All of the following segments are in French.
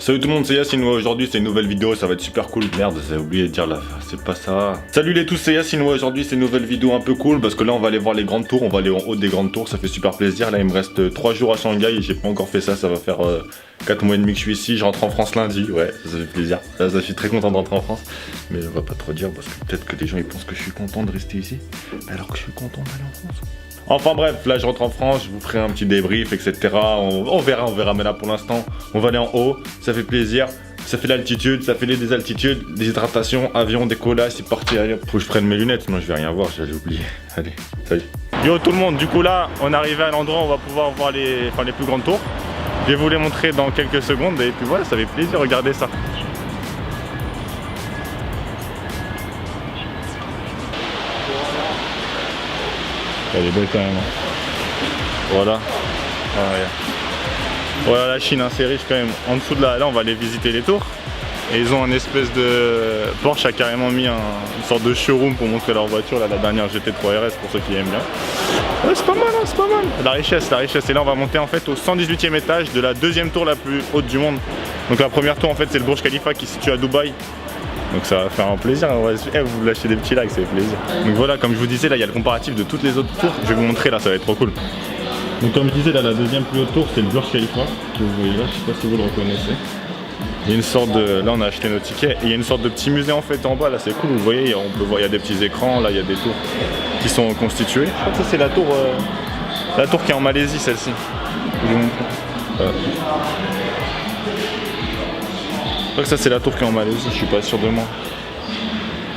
Salut tout le monde, c'est Yacine. Aujourd'hui c'est une nouvelle vidéo, ça va être super cool. Merde, j'ai oublié de dire là, c'est pas ça. Salut les tous, c'est Yacine. Aujourd'hui c'est une nouvelle vidéo un peu cool parce que là on va aller voir les grandes tours, on va aller en haut des grandes tours, ça fait super plaisir. Là il me reste 3 jours à Shanghai et j'ai pas encore fait ça, ça va faire 4 mois et demi que je suis ici. Je rentre en France lundi, ouais, ça fait plaisir. Là, je suis très content de rentrer en France, mais on va pas trop dire parce que peut-être que les gens ils pensent que je suis content de rester ici alors que je suis content d'aller en France. Enfin bref, là je rentre en France, je vous ferai un petit débrief, etc. On verra, mais là pour l'instant, on va aller en haut, ça fait plaisir, ça fait l'altitude, ça fait les désaltitudes, déshydratation, avion, décollage, c'est parti, allez, faut que je prenne mes lunettes, sinon je vais rien voir, j'allais oublier. Allez, salut. Yo tout le monde, du coup là, on est arrivé à l'endroit où on va pouvoir voir les plus grandes tours. Je vais vous les montrer dans quelques secondes, et puis voilà, ça fait plaisir, regardez ça. Elle est belle quand même. Voilà. Voilà la Chine, hein, c'est riche quand même. En dessous de là, on va aller visiter les tours. Et ils ont un espèce de... Porsche a carrément mis une sorte de showroom pour montrer leur voiture, là, la dernière GT3 RS pour ceux qui aiment bien. Ouais, c'est pas mal, hein, c'est pas mal. La richesse. Et là on va monter en fait au 118e étage de la deuxième tour la plus haute du monde. Donc la première tour en fait c'est le Burj Khalifa qui se situe à Dubaï. Donc ça va faire un plaisir, vous lâchez des petits likes, ça fait plaisir. Donc voilà, comme je vous disais, là il y a le comparatif de toutes les autres tours. Je vais vous montrer là, ça va être trop cool. Donc comme je disais, là la deuxième plus haute tour c'est le Burj Khalifa que vous voyez là, je sais pas si vous le reconnaissez. Il y a une sorte de... Là on a acheté nos tickets et il y a une sorte de petit musée en fait en bas, là c'est cool, vous voyez, on peut voir, il y a des petits écrans, là il y a des tours qui sont constituées. Je crois que ça c'est la tour qui est en Malaisie celle-ci. Je vais vous montrer. Je crois que ça c'est la tour qui est en Malaisie, je suis pas sûr de moi.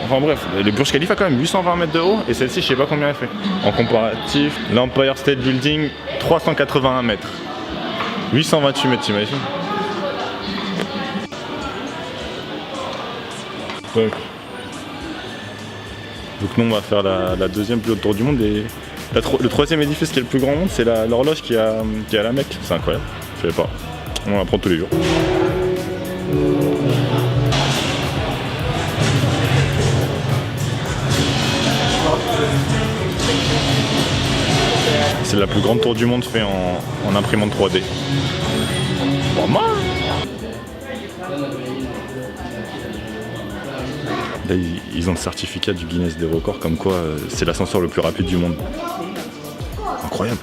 Enfin bref, le Burj Khalifa quand même 820 mètres de haut et celle-ci je sais pas combien elle fait. En comparatif, l'Empire State Building 381 mètres. 828 mètres t'imagines. Ouais. Donc nous on va faire la deuxième plus haute tour du monde et le troisième édifice qui est le plus grand au monde c'est l'horloge qui est à la Mecque. C'est incroyable, je savais pas. On apprend tous les jours. C'est la plus grande tour du monde faite en imprimante 3D. Pas mal. Là, ils ont le certificat du Guinness des records comme quoi c'est l'ascenseur le plus rapide du monde. Incroyable.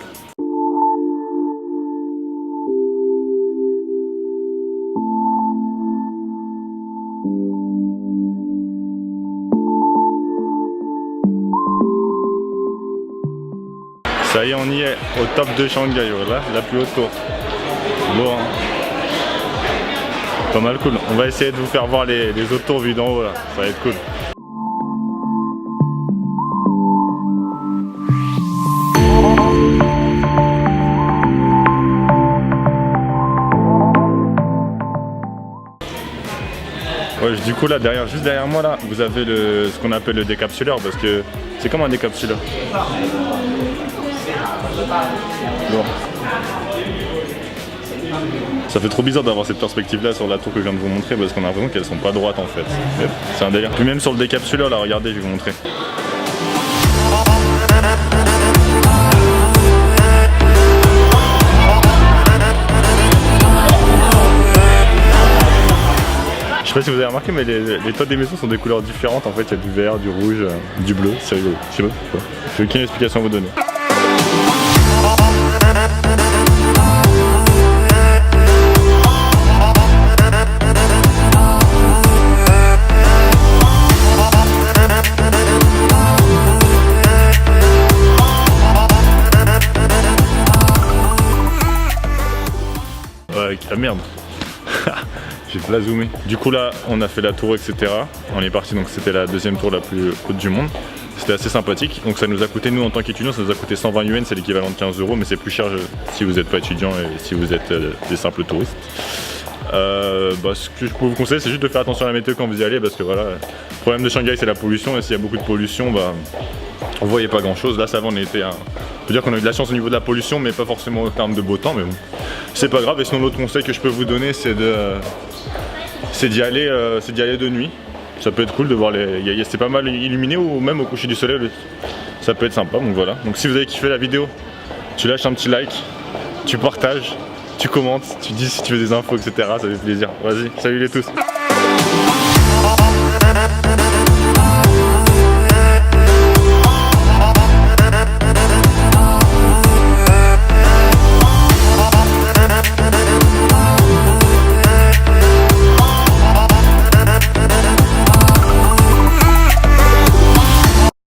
Ça y est, on y est, au top de Shanghai, voilà, la plus haute tour. Bon, hein. Pas mal cool. On va essayer de vous faire voir les autres tours vues d'en haut là, ça va être cool. Ouais, du coup là, juste derrière moi là, vous avez ce qu'on appelle le décapsuleur parce que c'est comme un décapsuleur. Bon. Ça fait trop bizarre d'avoir cette perspective là sur la tour que je viens de vous montrer parce qu'on a l'impression qu'elles sont pas droites en fait. C'est un délire. Puis même sur le décapsuleur là, regardez, je vais vous montrer. Je sais pas si vous avez remarqué mais les toits des maisons sont des couleurs différentes en fait, il y a du vert, du rouge, du bleu, c'est rigolo. Je sais pas pourquoi. J'ai aucune explication à vous donner. Ah merde. J'ai pas zoomé. Du coup là on a fait la tour etc. On est parti, donc c'était la deuxième tour la plus haute du monde. C'était assez sympathique. Donc ça nous a coûté, nous en tant qu'étudiants, ça nous a coûté 120 yuan, c'est l'équivalent de 15 €, mais c'est plus cher si vous n'êtes pas étudiant et si vous êtes des simples touristes. Ce que je peux vous conseiller c'est juste de faire attention à la météo quand vous y allez parce que voilà, le problème de Shanghai c'est la pollution et s'il y a beaucoup de pollution, on voyait pas grand chose. Là ça va, on était on peut dire qu'on a eu de la chance au niveau de la pollution mais pas forcément au terme de beau temps, mais bon, c'est pas grave. Et sinon l'autre conseil que je peux vous donner c'est d'y aller de nuit. Ça peut être cool de voir c'est pas mal illuminé ou même au coucher du soleil, ça peut être sympa. Donc voilà, donc si vous avez kiffé la vidéo, tu lâches un petit like, tu partages tu commentes, tu dis si tu veux des infos, etc. Ça fait plaisir. Vas-y, salut les tous.